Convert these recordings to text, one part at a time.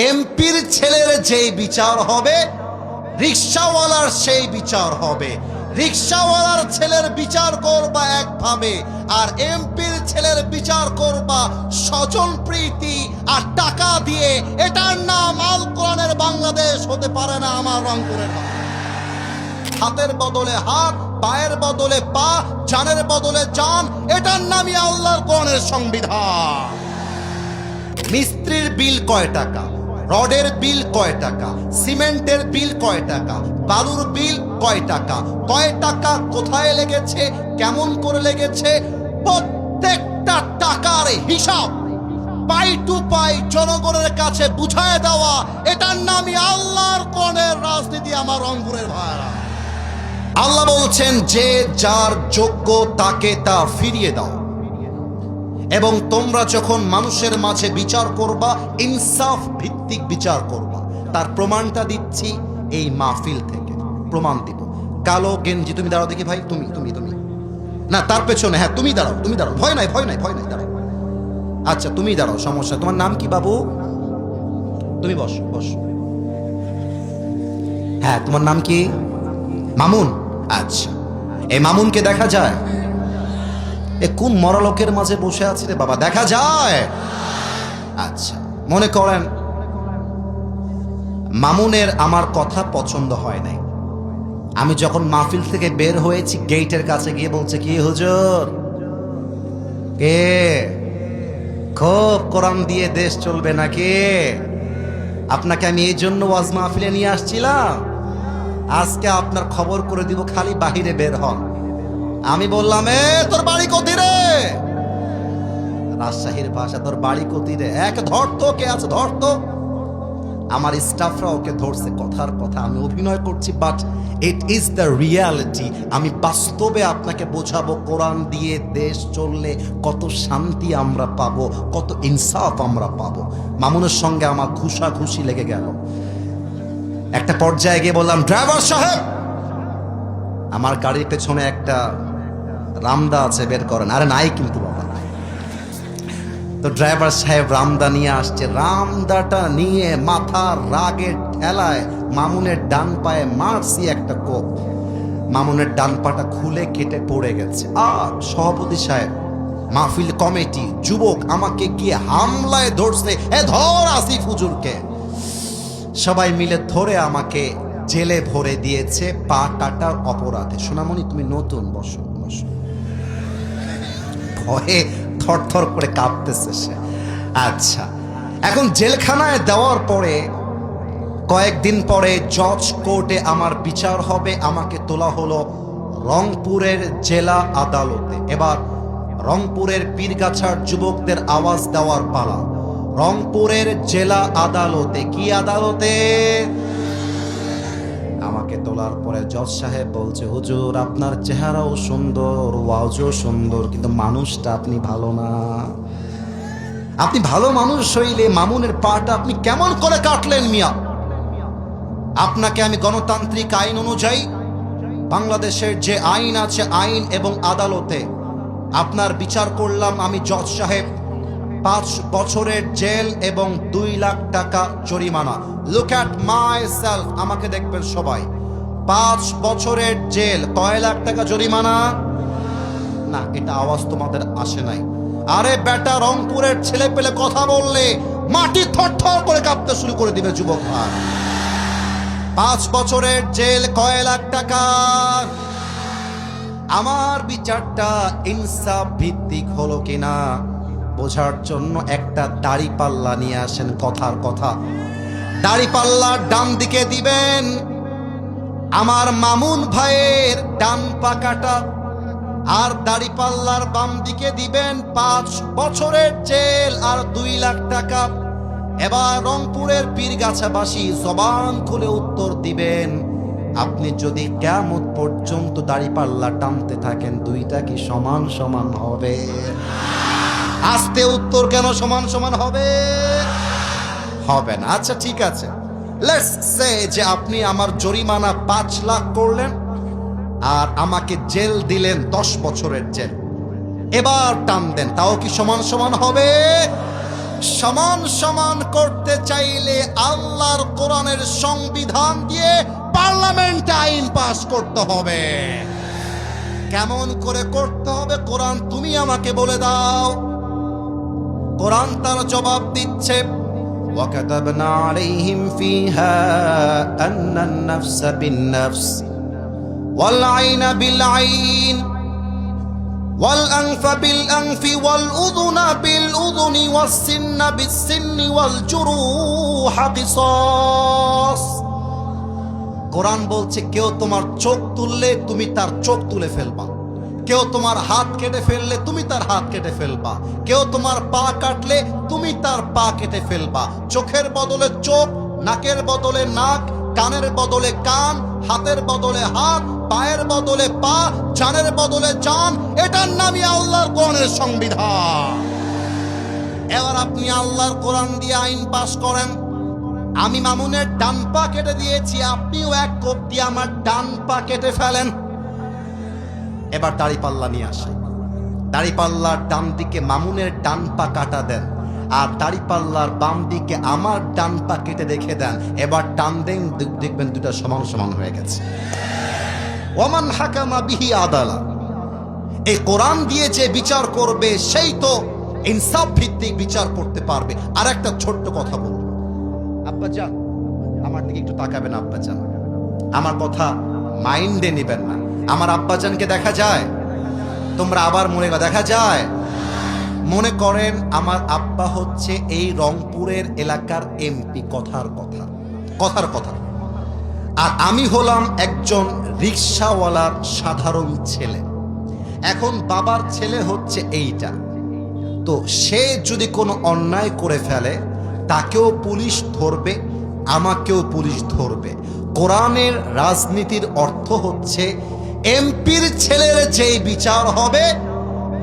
এমপির ছেলের যেই বিচার হবে রিকশাওয়ালার সেই বিচার হবে। রিকশাওয়ালার ছেলের বিচার করবা একভাবে, আর এমপির ছেলের বিচার করবা স্বজন প্রীতি আর টাকা দিয়ে। এটার নাম আল কোরআনের বাংলাদেশ হতে পারে না আমার রংপুরের বাংলাদেশ। হাতের বদলে হাত, পায়ের বদলে পা, জানের বদলে জান, এটার নামই আল্লাহর কোরআনের সংবিধান। মিস্ত্রির বিল কয় টাকা, রডের বিল কয় টাকা, সিমেন্টের বিল কয় টাকা, বালুর বিল কয় টাকা, কয় টাকা কোথায় লেগেছে, কেমন করে লেগেছে, প্রত্যেকটা টাকার হিসাব পাই টু পাই জনগণের কাছে বুঝায় দেওয়া, এটার নামই আল্লাহর কোরআনের রাজনীতি আমার রংপুরের ভাইরা। আল্লাহ বলছেন যে যার যোগ্য তাকে তা ফিরিয়ে দাও, এবং তোমরা যখন মানুষের মাঝে বিচার করবা ইনসাফ ভিত্তিক বিচার করবা। তার প্রমাণটা দিচ্ছি এই মাহফিল থেকে, প্রমাণ দিব। কালো গেঞ্জি, তুমি দাঁড়াও দেখি ভাই, তুমি তুমি তুমি না, তার পেছনে, হ্যাঁ তুমি দাঁড়াও, তুমি দাঁড়াও, ভয় নাই ভয় নাই ভয় নাই, দাঁড়াও। আচ্ছা তুমি দাঁড়াও, সমস্যা। তোমার নাম কি বাবু? তুমি বসো বসো। হ্যাঁ তোমার নাম কি? মামুন। আচ্ছা, এই মামুনকে দেখা যায়? এ কোন মরালোকের মাঝে বসে আছে রে বাবা, দেখা যায়? আচ্ছা, মনে করেন মামুনের আমার কথা পছন্দ হয় নাই। আমি যখন মাহফিল থেকে বের হয়েছি গেটের কাছে গিয়ে বলছে, কি হুজুর কে খুব কোরআন দিয়ে দেশ চলবে নাকি? আপনাকে আমি এই জন্য ওয়াজ মাহফিলে নিয়ে আসছিলাম, আজকে আপনার খবর করে দিব, খালি বাহিরে বের হন। আমি বললাম, এ তোর বাড়ি কোথায় রে? রাজশাহীর ভাষা, তোর বাড়ি কোথায় রে? এক ধর তো, কে আছে ধর তো। আমার স্টাফরা ওকে ধরছে, কথার কথা। আমি অভিনয় করছি, but it is the reality. আমি বাস্তবে আপনাকে বোঝাবো কোরআন দিয়ে দেশ চললে কত শান্তি আমরা পাবো, কত ইনসাফ আমরা পাবো। মামুনের সঙ্গে আমার ঘুষাঘুষি লেগে গেল। একটা পর্যায়ে গিয়ে বললাম, ড্রাইভার সাহেব আমার গাড়ির পেছনে একটা রামদা আছে, বের করেন। আরে নাই কিন্তু বাবা, নাই। তো ড্রাইভার সাহেব রামদা নিয়ে আসছে। রামদাটা নিয়ে মাথার রাগের ঠেলায় মামুনের ডান পায়ে মারছি একটা কোপ। মামুনের ডান পাটা খুলে কেটে পড়ে গেছে। আর সভাপতি সাহেব, মাহফিল কমিটি, যুবক আমাকে গিয়ে হামলায় ধরছে, এ ধর আসিফ হুজুরকে। সবাই মিলে ধরে আমাকে জেলে ভরে দিয়েছে পা কাটার অপরাধে। সোনামণি তুমি নতুন, বসো বসো। ভয়ে থরথর করে কাঁপতেছে সে। আচ্ছা, এখন জেলখানায় দেওয়ার পরে কয়েকদিন পরে জজ কোর্টে আমার বিচার হবে। আমাকে তোলা হলো রংপুরের জেলা আদালতে। এবার রংপুরের পীরগাছার যুবকদের আওয়াজ দেওয়ার পালা। রংপুরের জেলা আদালতে। কি আদালতে? আমাকে তোলার পরে জজ সাহেব বলছে, হুজুর আপনার চেহারাও সুন্দর, ওয়াজও সুন্দর, কিন্তু মানুষটা আপনি ভালো না। আপনি ভালো মানুষ হইলে মামুনের পাটা আপনি কেমন করে কাটলেন মিয়া? আপনাকে আমি গণতান্ত্রিক আইন অনুযায়ী, বাংলাদেশের যে আইন আছে, আইন এবং আদালতে আপনার বিচার করলাম আমি জজ সাহেব। 5 বছরের জেল এবং 2 লাখ টাকা জরিমানা। লুক অ্যাট মাই সেলফ, আমাকে দেখবেন সবাই। 5 বছরের জেল, কয় লাখ টাকা জরিমানা? না, এটা আওয়াজ তোমাদের আসে নাই। আরে বেটা, রংপুরের ছেলে পেলে কথা বললে মাটি থরথর করে কাঁপতে শুরু করে দিবে যুবক ভাই। 5 বছরের জেল, কয় লাখ টাকা। আমার বিচারটা ইনসাফ ভিত্তিক হলো কিনা বোঝার জন্য একটা দাড়ি পাল্লা নিয়ে আসেন। কথার কথা, দাড়ি পাল্লার ডান দিকে দিবেন আমার মামুন ভাইয়ের ডান পাকাটা, আর দাড়ি পাল্লার বাম দিকে দিবেন 5 বছরের জেল আর 2 লাখ টাকা। এবার রংপুরের পীরগাছাবাসী জবান খুলে উত্তর দিবেন, আপনি যদি কিয়ামত পর্যন্ত দাড়ি পাল্লা টানতে থাকেন, দুইটা কি সমান সমান হবে? আস্তে উত্তর, কেন সমান সমান হবে? হবে না। আচ্ছা ঠিক আছে, লেটস সে যে আপনি আমার জরিমানা 5 লাখ করলেন আর আমাকে জেল দিলেন 10 বছরের জেল। এবার টান দেন, তাও কি সমান সমান হবে? সমান সমান করতে চাইলে আল্লাহর কোরআনের সংবিধান দিয়ে পার্লামেন্টে আইন পাস করতে হবে। কেমন করে করতে হবে কোরআন তুমি আমাকে বলে দাও। কোরআন তার জবাব দিচ্ছে, وَكَتَبْنَا عَلَيْهِمْ فِيهَا أَنَّ النَّفْسَ بِالنَّفْسِ وَالْعَيْنَ بِالْعَيْنِ وَالْأَنْفَ بِالْأَنْفِ وَالْأُذُنَ بِالْأُذُنِ وَالسِّنَّ بِالسِّنِّ وَالْجُرُوحَ قِصَاص। কোরআন বলছে কেউ তোমার চোখ তুললে তুমি তার চোখ তুলে ফেলবা, কেউ তোমার হাত কেটে ফেললে তুমি তার হাত কেটে ফেলবা, কেউ তোমার পা কাটলে তুমি তার পা কেটে ফেলবা। চোখের বদলে চোখ, নাকের বদলে নাক, কানের বদলে কান, হাতের বদলে হাত, পায়ের বদলে পা, জানের বদলে জান। এটার নামই আল্লাহর কোরআনের সংবিধান। এবার আপনি আল্লাহর কোরআন দিয়ে আইন পাস করেন। আমি মামুনের ডান পা কেটে দিয়েছি, আপনিও এক কোপ দিয়ে আমার ডান পা কেটে ফেলেন। এবার দাড়িপাল্লা নিয়ে আসে, দাড়িপাল্লার ডান দিকে মামুনের ডান পা কাটা দেন, আর দাড়িপাল্লার বাম দিকে আমার ডান পা কেটে রেখে দেন। এবার টান দেন, দেখবেন দুটা সমান সমান হয়ে গেছে। ওয়ামান হাকামা বিহি আদালা। এই কোরআন দিয়ে যে বিচার করবে সেই তো ইনসাফ ভিত্তিক বিচার করতে পারবে। আর একটা ছোট্ট কথা বলবো, আব্বাজান আমার দিকে একটু তাকাবেন। আব্বাজান আমার কথা মাইন্ডে নেবেন না। আমার আব্বাজানকে দেখা যায়? তোমরা আবার মনে দেখা যায়? মনে করেন আমার আব্বা হচ্ছে এই রংপুরের এলাকার এমপি, কথার কথা। আর আমি হলাম একজন রিকশাওয়ালার সাধারণ ছেলে। এখন বাবার ছেলে হচ্ছে এইটা। তো সে যদি কোনো অন্যায় করে ফেলে তাকেও পুলিশ ধরবে, আমাকেও পুলিশ ধরবে। কোরআনের রাজনীতির অর্থ হচ্ছে এমপির ছেলের যেই বিচার হবে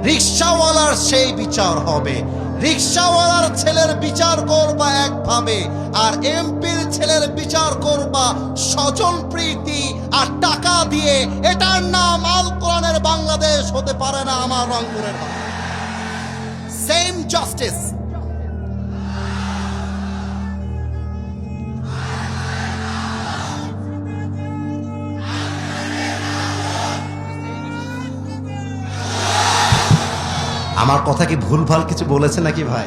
রিকশাওয়ালার সেই বিচার হবে। রিকশাওয়ালার ছেলের বিচার করবা একভাবে, আর এমপির ছেলের বিচার করবা স্বজন প্রীতি আর টাকা দিয়ে। এটার নাম আল কোরআনের বাংলাদেশ হতে পারে না আমার রংপুরের। Same justice. আমার কথা কি ভুলভাল কিছু বলেছে নাকি ভাই?